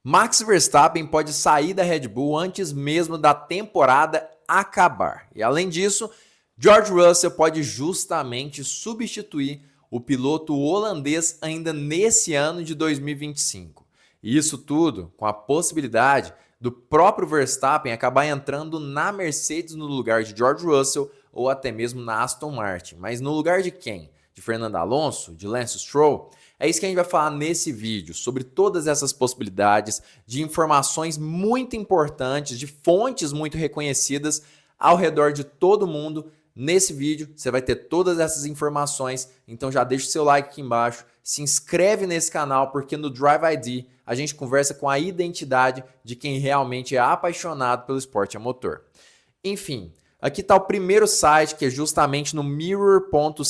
Max Verstappen pode sair da Red Bull antes mesmo da temporada acabar. E além disso, George Russell pode justamente substituir o piloto holandês ainda nesse ano de 2025. E isso tudo com a possibilidade do próprio Verstappen acabar entrando na Mercedes no lugar de George Russell ou até mesmo na Aston Martin. Mas no lugar de quem? De Fernando Alonso? De Lance Stroll? É isso que a gente vai falar nesse vídeo, sobre todas essas possibilidades, de informações muito importantes, de fontes muito reconhecidas ao redor de todo mundo. Nesse vídeo você vai ter todas essas informações, então já deixa o seu like aqui embaixo, se inscreve nesse canal, porque no Drive ID a gente conversa com a identidade de quem realmente é apaixonado pelo esporte a motor. Enfim, aqui está o primeiro site, que é justamente no mirror.co.uk,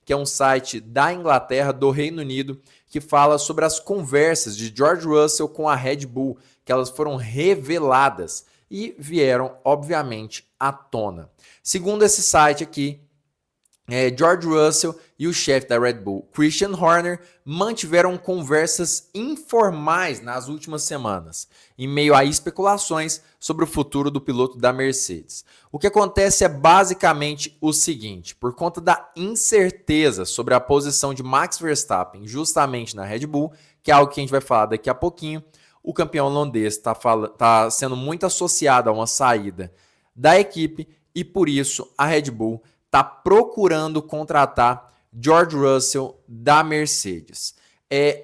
que é um site da Inglaterra, do Reino Unido, que fala sobre as conversas de George Russell com a Red Bull, que elas foram reveladas e vieram, obviamente, à tona. Segundo esse site aqui, George Russell e o chefe da Red Bull, Christian Horner, mantiveram conversas informais nas últimas semanas, em meio a especulações sobre o futuro do piloto da Mercedes. O que acontece é basicamente o seguinte: por conta da incerteza sobre a posição de Max Verstappen justamente na Red Bull, que é algo que a gente vai falar daqui a pouquinho, o campeão holandês está sendo muito associado a uma saída da equipe e por isso a Red Bull está procurando contratar George Russell da Mercedes.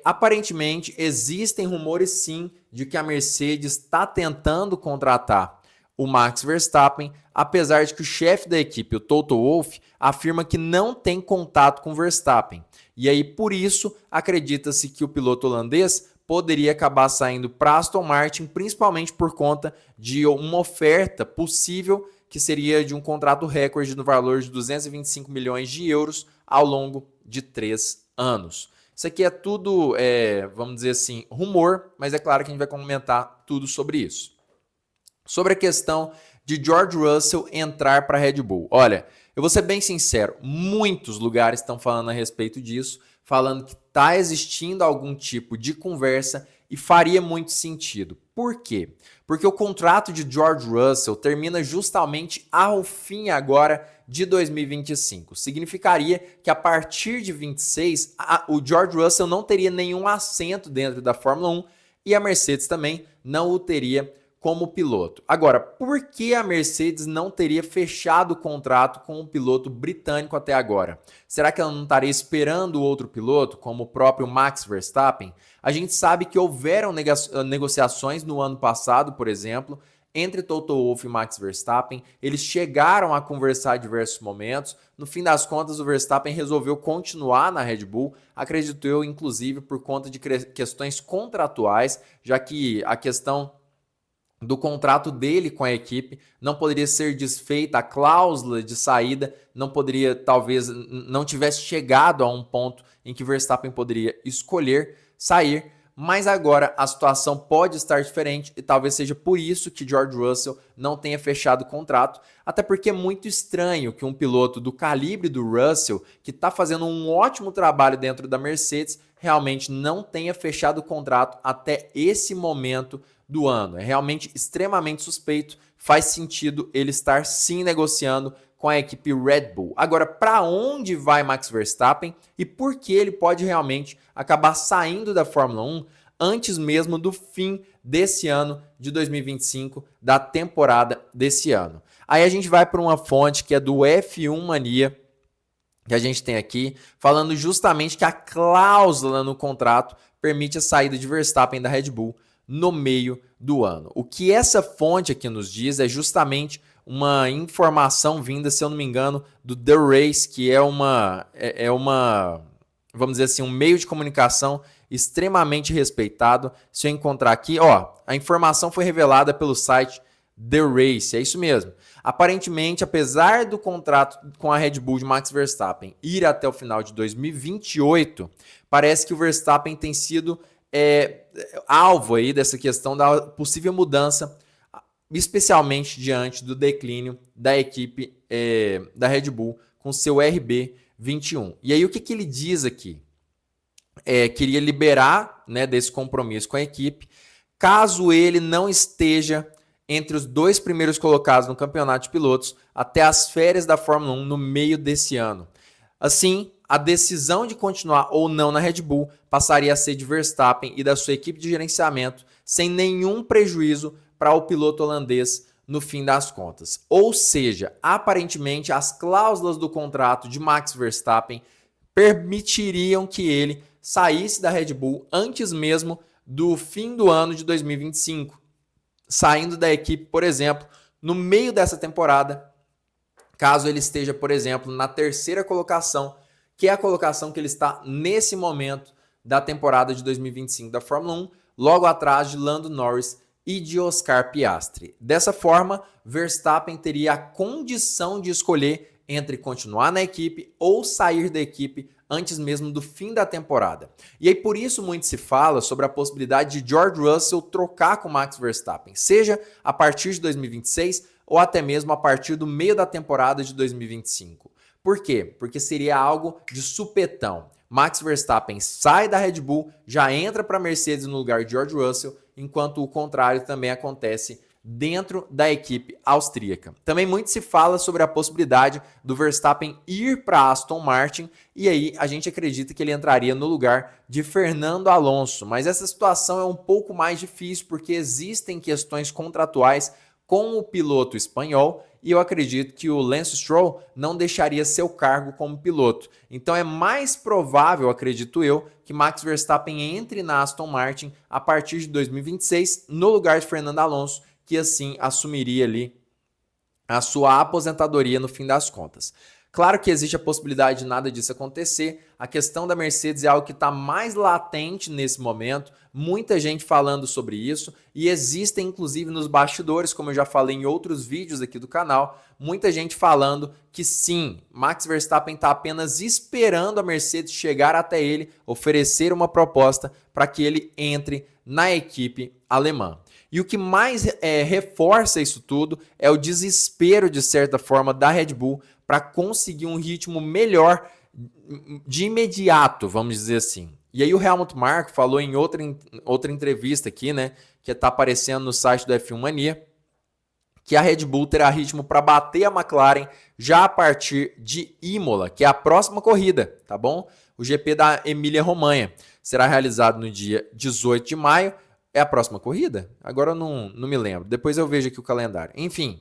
Aparentemente, existem rumores sim de que a Mercedes está tentando contratar o Max Verstappen, apesar de que o chefe da equipe, o Toto Wolff, afirma que não tem contato com o Verstappen. E aí, por isso, acredita-se que o piloto holandês poderia acabar saindo para Aston Martin, principalmente por conta de uma oferta possível que seria de um contrato recorde no valor de 225 milhões de euros ao longo de 3 anos. Isso aqui é tudo, vamos dizer assim, rumor, mas é claro que a gente vai comentar tudo sobre isso. Sobre a questão de George Russell entrar para a Red Bull. Olha, eu vou ser bem sincero, muitos lugares estão falando a respeito disso, falando que está existindo algum tipo de conversa e faria muito sentido. Por quê? Porque o contrato de George Russell termina justamente ao fim agora de 2025. Significaria que a partir de 26, o George Russell não teria nenhum assento dentro da Fórmula 1 e a Mercedes também não o teria como piloto. Agora, por que a Mercedes não teria fechado o contrato com um piloto britânico até agora? Será que ela não estaria esperando outro piloto, como o próprio Max Verstappen? A gente sabe que houveram negociações no ano passado, por exemplo, entre Toto Wolff e Max Verstappen. Eles chegaram a conversar em diversos momentos. No fim das contas, o Verstappen resolveu continuar na Red Bull, acredito eu, inclusive por conta de questões contratuais, já que a questão do contrato dele com a equipe não poderia ser desfeita, a cláusula de saída não poderia, talvez, não tivesse chegado a um ponto em que Verstappen poderia escolher sair, mas agora a situação pode estar diferente e talvez seja por isso que George Russell não tenha fechado o contrato, até porque é muito estranho que um piloto do calibre do Russell, que está fazendo um ótimo trabalho dentro da Mercedes, realmente não tenha fechado o contrato até esse momento do ano. É realmente extremamente suspeito, faz sentido ele estar sim negociando com a equipe Red Bull. Agora, para onde vai Max Verstappen e por que ele pode realmente acabar saindo da Fórmula 1 antes mesmo do fim desse ano de 2025, da temporada desse ano? Aí a gente vai para uma fonte que é do F1 Mania, que a gente tem aqui, falando justamente que a cláusula no contrato permite a saída de Verstappen da Red Bull no meio do ano. O que essa fonte aqui nos diz é justamente uma informação vinda, se eu não me engano, do The Race, que é uma, vamos dizer assim, um meio de comunicação extremamente respeitado. Se eu encontrar aqui, a informação foi revelada pelo site The Race, é isso mesmo. Aparentemente, apesar do contrato com a Red Bull de Max Verstappen ir até o final de 2028, parece que o Verstappen tem sido alvo aí dessa questão da possível mudança, especialmente diante do declínio da equipe da Red Bull com seu RB21. E aí o que ele diz aqui? queria liberar, né, desse compromisso com a equipe, caso ele não esteja entre os 2 primeiros colocados no campeonato de pilotos até as férias da Fórmula 1 no meio desse ano. Assim, a decisão de continuar ou não na Red Bull passaria a ser de Verstappen e da sua equipe de gerenciamento, sem nenhum prejuízo para o piloto holandês no fim das contas. Ou seja, aparentemente as cláusulas do contrato de Max Verstappen permitiriam que ele saísse da Red Bull antes mesmo do fim do ano de 2025, saindo da equipe, por exemplo, no meio dessa temporada, caso ele esteja, por exemplo, na 3ª colocação, que é a colocação que ele está nesse momento da temporada de 2025 da Fórmula 1, logo atrás de Lando Norris e de Oscar Piastri. Dessa forma, Verstappen teria a condição de escolher entre continuar na equipe ou sair da equipe antes mesmo do fim da temporada. E aí por isso muito se fala sobre a possibilidade de George Russell trocar com Max Verstappen, seja a partir de 2026 ou até mesmo a partir do meio da temporada de 2025. Por quê? Porque seria algo de supetão. Max Verstappen sai da Red Bull, já entra para a Mercedes no lugar de George Russell, enquanto o contrário também acontece dentro da equipe austríaca. Também muito se fala sobre a possibilidade do Verstappen ir para Aston Martin, e aí a gente acredita que ele entraria no lugar de Fernando Alonso, mas essa situação é um pouco mais difícil porque existem questões contratuais com o piloto espanhol, e eu acredito que o Lance Stroll não deixaria seu cargo como piloto. Então é mais provável, acredito eu, que Max Verstappen entre na Aston Martin a partir de 2026, no lugar de Fernando Alonso, que assim assumiria ali a sua aposentadoria no fim das contas. Claro que existe a possibilidade de nada disso acontecer. A questão da Mercedes é algo que está mais latente nesse momento. Muita gente falando sobre isso. E existem, inclusive, nos bastidores, como eu já falei em outros vídeos aqui do canal, muita gente falando que sim, Max Verstappen está apenas esperando a Mercedes chegar até ele, oferecer uma proposta para que ele entre na equipe alemã. E o que mais reforça isso tudo é o desespero, de certa forma, da Red Bull para conseguir um ritmo melhor de imediato, vamos dizer assim. E aí o Helmut Marko falou em outra entrevista aqui, né, que está aparecendo no site do F1 Mania, que a Red Bull terá ritmo para bater a McLaren já a partir de Imola, que é a próxima corrida, tá bom? O GP da Emília-Romanha será realizado no dia 18 de maio. É a próxima corrida? Agora eu não me lembro. Depois eu vejo aqui o calendário. Enfim,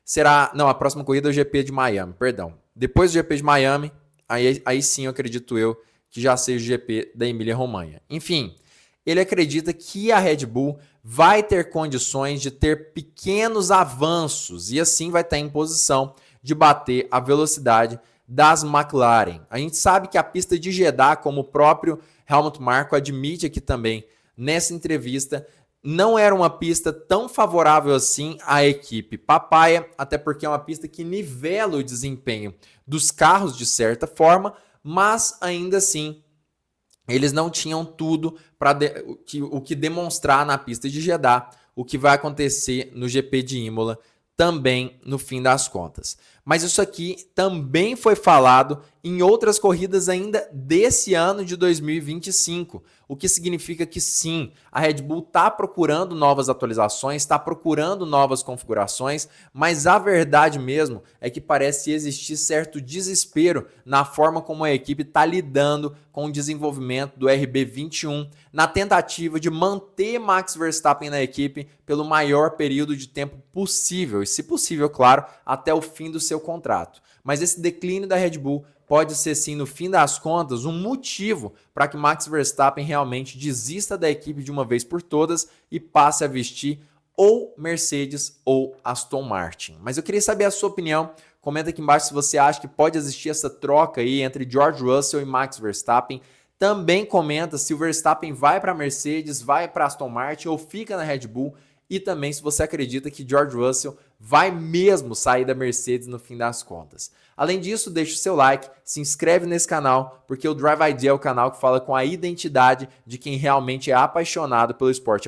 será... Não, a próxima corrida é o GP de Miami, perdão. Depois do GP de Miami, aí sim eu acredito eu que já seja o GP da Emília-Romanha. Enfim, ele acredita que a Red Bull vai ter condições de ter pequenos avanços e assim vai estar em posição de bater a velocidade das McLaren. A gente sabe que a pista de Jeddah, como o próprio Helmut Marko admite aqui também nessa entrevista, não era uma pista tão favorável assim à equipe papaya, até porque é uma pista que nivela o desempenho dos carros de certa forma, mas ainda assim eles não tinham tudo para o que demonstrar na pista de Jeddah, o que vai acontecer no GP de Imola também no fim das contas. Mas isso aqui também foi falado em outras corridas ainda desse ano de 2025, o que significa que sim, a Red Bull está procurando novas atualizações, está procurando novas configurações, mas a verdade mesmo é que parece existir certo desespero na forma como a equipe está lidando com o desenvolvimento do RB21, na tentativa de manter Max Verstappen na equipe pelo maior período de tempo possível, e se possível, claro, até o fim do seu contrato. Mas esse declínio da Red Bull pode ser sim, no fim das contas, um motivo para que Max Verstappen realmente desista da equipe de uma vez por todas e passe a vestir ou Mercedes ou Aston Martin. Mas eu queria saber a sua opinião. Comenta aqui embaixo se você acha que pode existir essa troca aí entre George Russell e Max Verstappen. Também comenta se o Verstappen vai para a Mercedes, vai para Aston Martin ou fica na Red Bull. E também se você acredita que George Russell vai mesmo sair da Mercedes no fim das contas. Além disso, deixa o seu like, se inscreve nesse canal, porque o Drive ID é o canal que fala com a identidade de quem realmente é apaixonado pelo esporte.